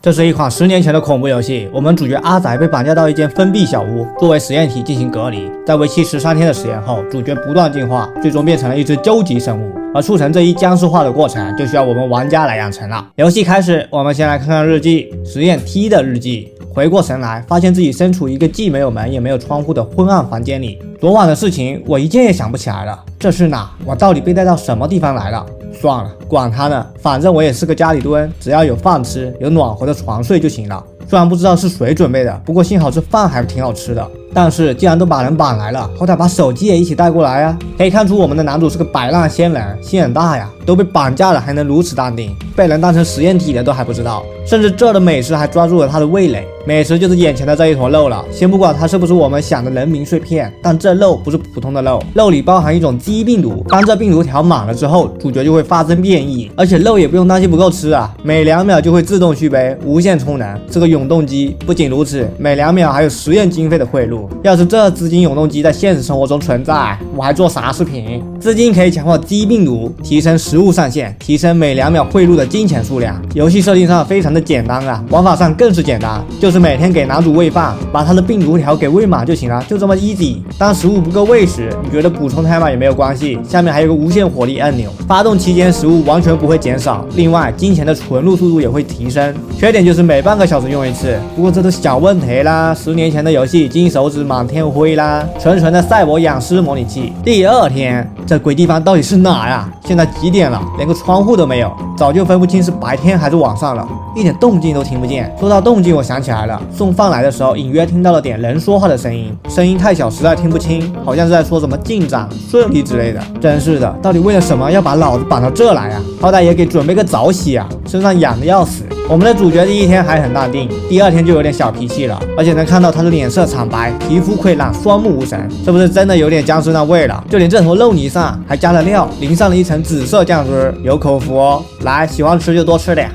这是一款10年前的恐怖游戏，我们主角阿仔被绑架到一间封闭小屋，作为实验体进行隔离。在为期13天的实验后，主角不断进化，最终变成了一只究极生物。而促成这一僵尸化的过程，就需要我们玩家来养成了。游戏开始，我们先来看看日记，实验 T 的日记。回过神来，发现自己身处一个既没有门也没有窗户的昏暗房间里。昨晚的事情我一件也想不起来了，这是哪？我到底被带到什么地方来了？算了，管他呢，反正我也是个家里蹲，只要有饭吃，有暖和的床睡就行了。虽然不知道是谁准备的，不过幸好这饭还挺好吃的。但是既然都把人绑来了，好歹把手机也一起带过来啊！可以看出我们的男主是个摆烂仙人，心很大呀，都被绑架了还能如此淡定，被人当成实验体的都还不知道，甚至这的美食还抓住了他的味蕾。美食就是眼前的这一坨肉了，先不管它是不是我们想的人民碎片，但这肉不是普通的肉，肉里包含一种鸡病毒，当这病毒条满了之后，主角就会发生变异，而且肉也不用担心不够吃啊，每2秒就会自动续杯，无限充能，是个永动机。不仅如此，每2秒还有实验经费的汇入，要是这资金永动机在现实生活中存在，我还做啥视频？资金可以强化鸡病毒，提升食物上限，提升每2秒汇入的金钱数量。游戏设定上非常的简单啊，玩法上更是简单，就是每天给男主喂饭，把他的病毒条给喂满就行了，就这么 easy。当食物不够喂时，你觉得补充太慢也没有关系，下面还有个无限火力按钮，发动期间食物完全不会减少，另外金钱的存入速度也会提升。缺点就是每半个小时用一次，不过这都小问题啦，10年前的游戏金手指满天灰啦，纯纯的赛博养尸模拟器。第2天，这鬼地方到底是哪呀？现在几点了？连个窗户都没有，早就分不清是白天还是晚上了，一点动静都听不见。说到动静，我想起来了，送饭来的时候隐约听到了点人说话的声音，声音太小实在听不清，好像是在说什么进展顺利之类的。真是的，到底为了什么要把老子绑到这来啊？好歹也给准备个早起啊，身上痒的要死。我们的主角第1天还很淡定，第2天就有点小脾气了，而且能看到他的脸色惨白，皮肤溃烂，双目无神，是不是真的有点僵尸那味了？就连这坨肉泥上还加了料，淋上了一层紫色酱汁，有口福哦。来，喜欢吃就多吃点。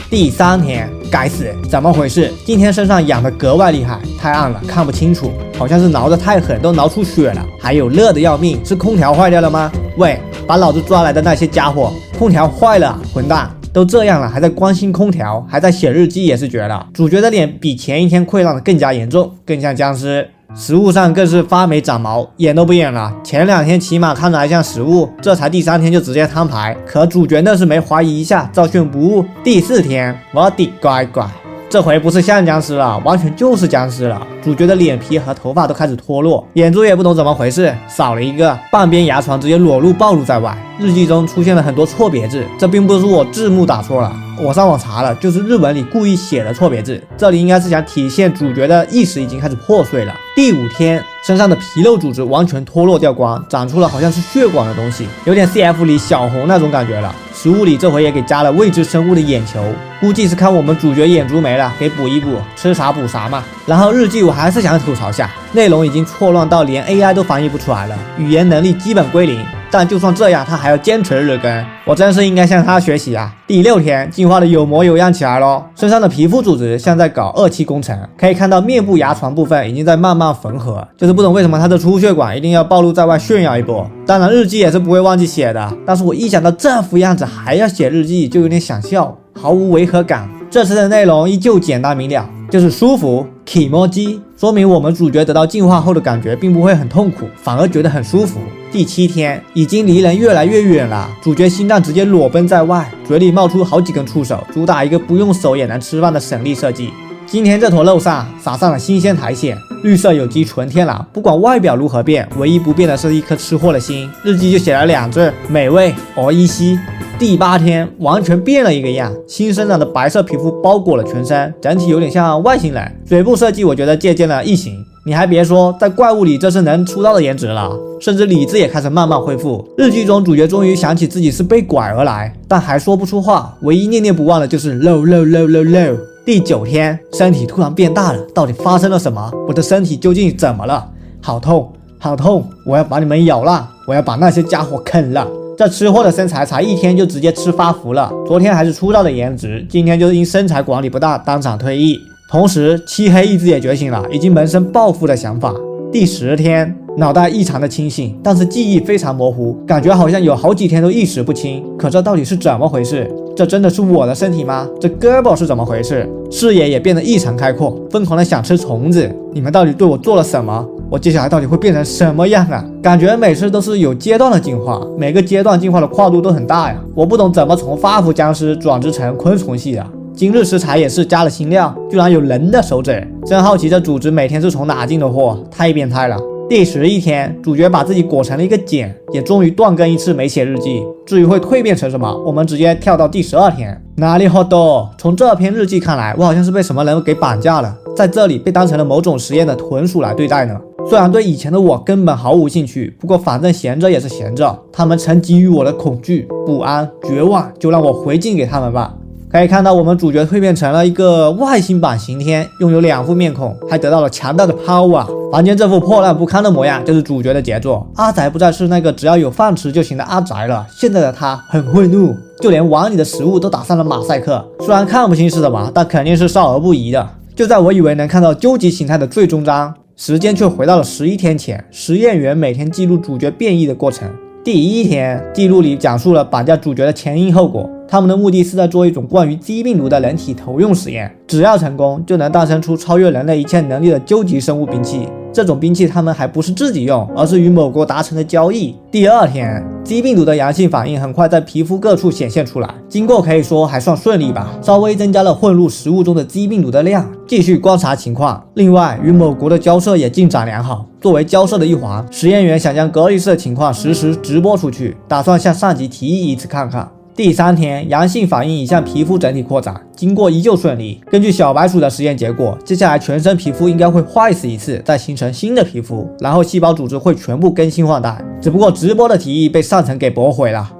第3天，该死，怎么回事？今天身上痒得格外厉害，太暗了看不清楚，好像是挠得太狠，都挠出血了，还有热得要命，是空调坏掉了吗？喂，把老子抓来的那些家伙，空调坏了，混蛋！都这样了，还在关心空调，还在写日记，也是绝了。主角的脸比前1天溃烂的更加严重，更像僵尸。食物上更是发霉长毛，演都不演了。前2天起码看着还像食物，这才第3天就直接摊牌。可主角那是没怀疑一下，照炫不误。第4天，我的乖乖，这回不是像僵尸了，完全就是僵尸了。主角的脸皮和头发都开始脱落，眼珠也不懂怎么回事，少了一个，半边牙床直接暴露在外。日记中出现了很多错别字，这并不是我字幕打错了，我上网查了，就是日文里故意写的错别字。这里应该是想体现主角的意识已经开始破碎了。第5天，身上的皮肉组织完全脱落掉光，长出了好像是血管的东西，有点 CF 里小红那种感觉了。食物里这回也给加了未知生物的眼球，估计是看我们主角眼珠没了，给补一补，吃啥补啥嘛。然后日记我还是想吐槽下，内容已经错乱到连 AI 都翻译不出来了，语言能力基本归零。但就算这样，他还要坚持日更，我真是应该向他学习啊！第6天，进化的有模有样起来咯，身上的皮肤组织像在搞2期工程，可以看到面部牙床部分已经在慢慢缝合，就是不懂为什么他的出血管一定要暴露在外炫耀一波。当然日记也是不会忘记写的，但是我一想到这副样子还要写日记，就有点想笑，毫无违和感。这次的内容依旧简单明了，就是舒服 Kimoji， 说明我们主角得到进化后的感觉并不会很痛苦，反而觉得很舒服。第7天，已经离人越来越远了，主角心脏直接裸奔在外，嘴里冒出好几根触手，主打一个不用手也能吃饭的省力设计。今天这坨肉上撒上了新鲜苔藓，绿色有机纯天然，不管外表如何变，唯一不变的是一颗吃货的心。日记就写了2字：美味而依稀。第8天，完全变了一个样，新生长的白色皮肤包裹了全身，整体有点像外星人。嘴部设计我觉得借鉴了异形，你还别说，在怪物里这是能出道的颜值了，甚至理智也开始慢慢恢复。日记中主角终于想起自己是被拐而来，但还说不出话，唯一念念不忘的就是肉。第9天，身体突然变大了，到底发生了什么？我的身体究竟怎么了？好痛好痛，我要把你们咬烂，我要把那些家伙啃了。这吃货的身材才1天就直接吃发福了，昨天还是出道的颜值，今天就是因身材管理不当当场退役。同时漆黑意志也觉醒了，已经萌生报复的想法。第10天，脑袋异常的清醒，但是记忆非常模糊，感觉好像有好几天都意识不清。可这到底是怎么回事？这真的是我的身体吗？这胳膊是怎么回事？视野也变得异常开阔，疯狂的想吃虫子。你们到底对我做了什么？我接下来到底会变成什么样啊？感觉每次都是有阶段的进化，每个阶段进化的跨度都很大呀。我不懂怎么从发福僵尸转职成昆虫系的。今日食材也是加了新料，居然有人的手指，真好奇这组织每天是从哪进的货，太变态了。第11天，主角把自己裹成了一个茧，也终于断更一次没写日记。至于会蜕变成什么，我们直接跳到第12天。哪里好多？从这篇日记看来，我好像是被什么人给绑架了，在这里被当成了某种实验的豚鼠来对待呢。虽然对以前的我根本毫无兴趣，不过反正闲着也是闲着，他们曾给予我的恐惧、不安、绝望，就让我回敬给他们吧。可以看到，我们主角蜕变成了一个外星版刑天，拥有2副面孔，还得到了强大的 power。房间这副破烂不堪的模样，就是主角的杰作。阿宅不再是那个只要有饭吃就行的阿宅了，现在的他很会怒，就连碗里的食物都打上了马赛克。虽然看不清是什么，但肯定是少儿不宜的。就在我以为能看到究极形态的最终章，时间却回到了11天前。实验员每天记录主角变异的过程。第1天，记录里讲述了绑架主角的前因后果。他们的目的是在做一种关于鸡病毒的人体投用实验，只要成功，就能诞生出超越人类一切能力的究极生物兵器。这种兵器他们还不是自己用，而是与某国达成的交易。第2天，鸡病毒的阳性反应很快在皮肤各处显现出来，经过可以说还算顺利吧，稍微增加了混入食物中的鸡病毒的量，继续观察情况。另外，与某国的交涉也进展良好。作为交涉的一环，实验员想将隔离室的情况实时直播出去，打算向上级提议一次看看。第3天，阳性反应已向皮肤整体扩展，经过依旧顺利。根据小白鼠的实验结果，接下来全身皮肤应该会坏死一次，再形成新的皮肤，然后细胞组织会全部更新换代。只不过直播的提议被上层给驳回了。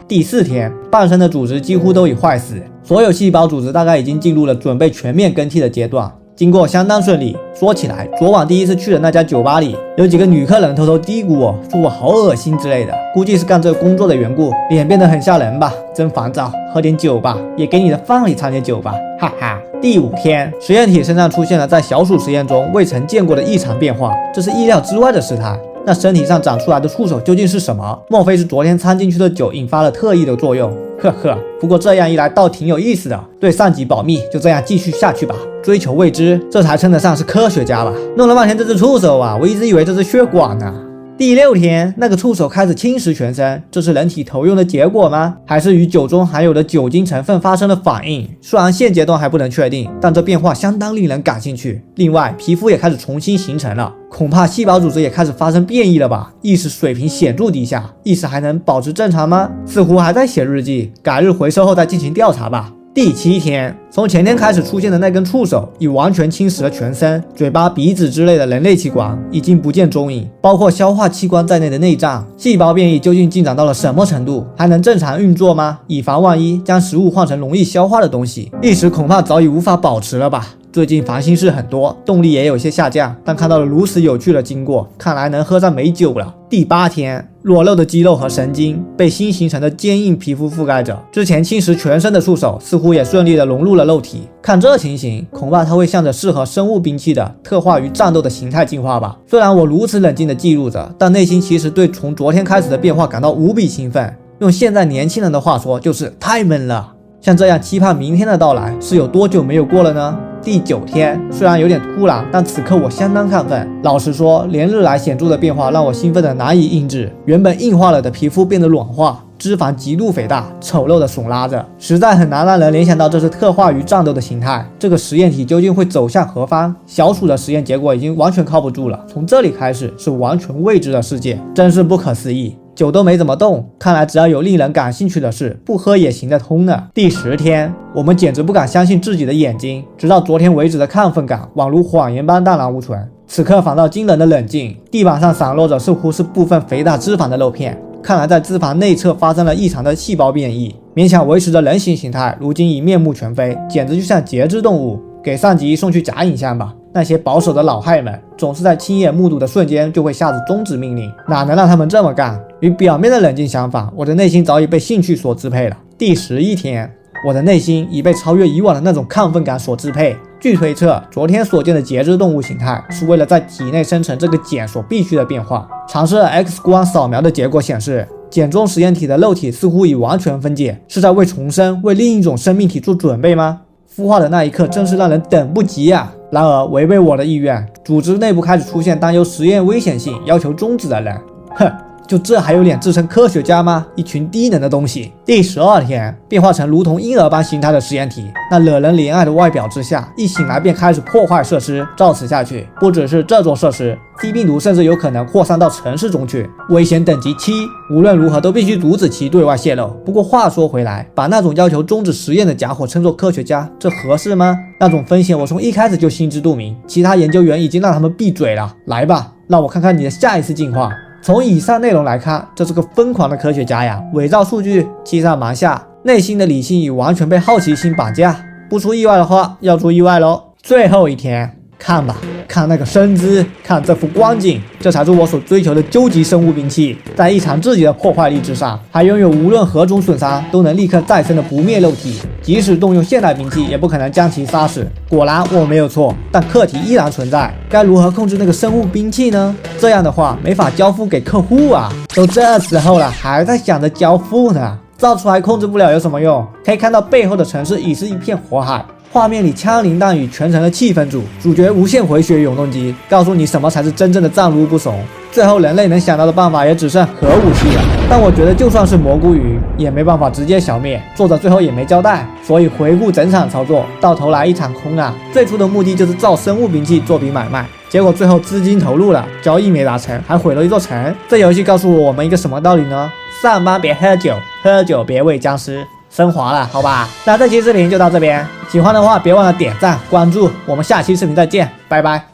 第4天，半身的组织几乎都已坏死，所有细胞组织大概已经进入了准备全面更替的阶段。经过相当顺利。说起来，昨晚第一次去的那家酒吧里，有几个女客人偷偷嘀咕我说我好恶心之类的，估计是干这个工作的缘故，脸变得很吓人吧，真烦躁。喝点酒吧，也给你的饭里掺点酒吧，哈哈。第5天，实验体身上出现了在小鼠实验中未曾见过的异常变化，这是意料之外的事态。那身体上长出来的触手究竟是什么？莫非是昨天掺进去的酒引发了特异的作用？呵呵，不过这样一来倒挺有意思的。对上级保密，就这样继续下去吧。追求未知，这才称得上是科学家吧。弄了半天这只触手啊，我一直以为这是血管呢。第6天，那个触手开始侵蚀全身，这是人体投用的结果吗？还是与酒中含有的酒精成分发生了反应？虽然现阶段还不能确定，但这变化相当令人感兴趣。另外，皮肤也开始重新形成了，恐怕细胞组织也开始发生变异了吧？意识水平显著低下，意识还能保持正常吗？似乎还在写日记，改日回收后再进行调查吧。第7天，从前天开始出现的那根触手已完全侵蚀了全身，嘴巴、鼻子之类的人类器官已经不见踪影，包括消化器官在内的内脏。细胞变异究竟进展到了什么程度？还能正常运作吗？以防万一，将食物换成容易消化的东西，意识恐怕早已无法保持了吧。最近烦心事很多，动力也有些下降，但看到了如此有趣的经过，看来能喝上美酒了。第8天，裸露的肌肉和神经被新形成的坚硬皮肤覆盖着，之前侵蚀全身的触手似乎也顺利的融入了肉体。看这情形，恐怕它会向着适合生物兵器的特化于战斗的形态进化吧。虽然我如此冷静的记录着，但内心其实对从昨天开始的变化感到无比兴奋。用现在年轻人的话说，就是太闷了。像这样期盼明天的到来，是有多久没有过了呢？第9天，虽然有点突然，但此刻我相当亢奋。老实说，连日来显著的变化让我兴奋的难以抑制。原本硬化了的皮肤变得软化，脂肪极度肥大，丑陋的耸拉着，实在很难让人联想到这是特化于战斗的形态。这个实验体究竟会走向何方？小鼠的实验结果已经完全靠不住了，从这里开始是完全未知的世界，真是不可思议。酒都没怎么动，看来只要有令人感兴趣的事，不喝也行得通呢。第10天，我们简直不敢相信自己的眼睛，直到昨天为止的亢奋感宛如谎言般淡然无存，此刻反倒惊人的冷静。地板上散落着似乎是部分肥大脂肪的肉片，看来在脂肪内侧发生了异常的细胞变异，勉强维持着人形形态，如今已面目全非，简直就像节肢动物。给上级送去假影像吧。那些保守的老害们总是在亲眼目睹的瞬间就会下旨终止命令，哪能让他们这么干？与表面的冷静相反，我的内心早已被兴趣所支配了。第11天，我的内心已被超越以往的那种亢奋感所支配。据推测，昨天所见的节肢动物形态是为了在体内生成这个茧所必须的变化。尝试了 X 光扫描的结果显示，碱中实验体的肉体似乎已完全分解，是在为重生、为另一种生命体做准备吗？孵化的那一刻真是让人等不及啊！然而违背我的意愿，组织内部开始出现担忧实验危险性、要求终止的人。哼！就这还有脸自称科学家吗？一群低能的东西！第12天，变化成如同婴儿般形态的实验体，那惹人怜爱的外表之下，一醒来便开始破坏设施。照此下去，不只是这座设施，C病毒甚至有可能扩散到城市中去，危险等级7。无论如何都必须阻止其对外泄露。不过话说回来，把那种要求终止实验的家伙称作科学家，这合适吗？那种风险我从一开始就心知肚明，其他研究员已经让他们闭嘴了。来吧，让我看看你的下一次进化。从以上内容来看，这是个疯狂的科学家呀！伪造数据，欺上瞒下，内心的理性已完全被好奇心绑架。不出意外的话，要出意外喽！最后一天，看吧，看那个身姿，看这副光景，这才是我所追求的究极生物兵器。在异常自己的破坏力之上，还拥有无论何种损伤都能立刻再生的不灭肉体，即使动用现代兵器，也不可能将其杀死。果然我没有错，但课题依然存在，该如何控制那个生物兵器呢？这样的话没法交付给客户啊！都这时候了，还在想着交付呢？造出来控制不了有什么用？可以看到背后的城市已是一片火海。画面里枪林弹雨，全程的气氛组，主角无限回血永动机，告诉你什么才是真正的战撸不怂。最后人类能想到的办法也只剩核武器了，但我觉得就算是蘑菇鱼也没办法直接消灭，作者最后也没交代，所以回顾整场操作，到头来一场空啊！最初的目的就是造生物兵器做笔买卖，结果最后资金投入了，交易没达成，还毁了一座城。这游戏告诉我们一个什么道理呢？上班别喝酒，喝酒别喂僵尸。升华了，好吧？那这期视频就到这边，喜欢的话别忘了点赞关注，我们下期视频再见，拜拜。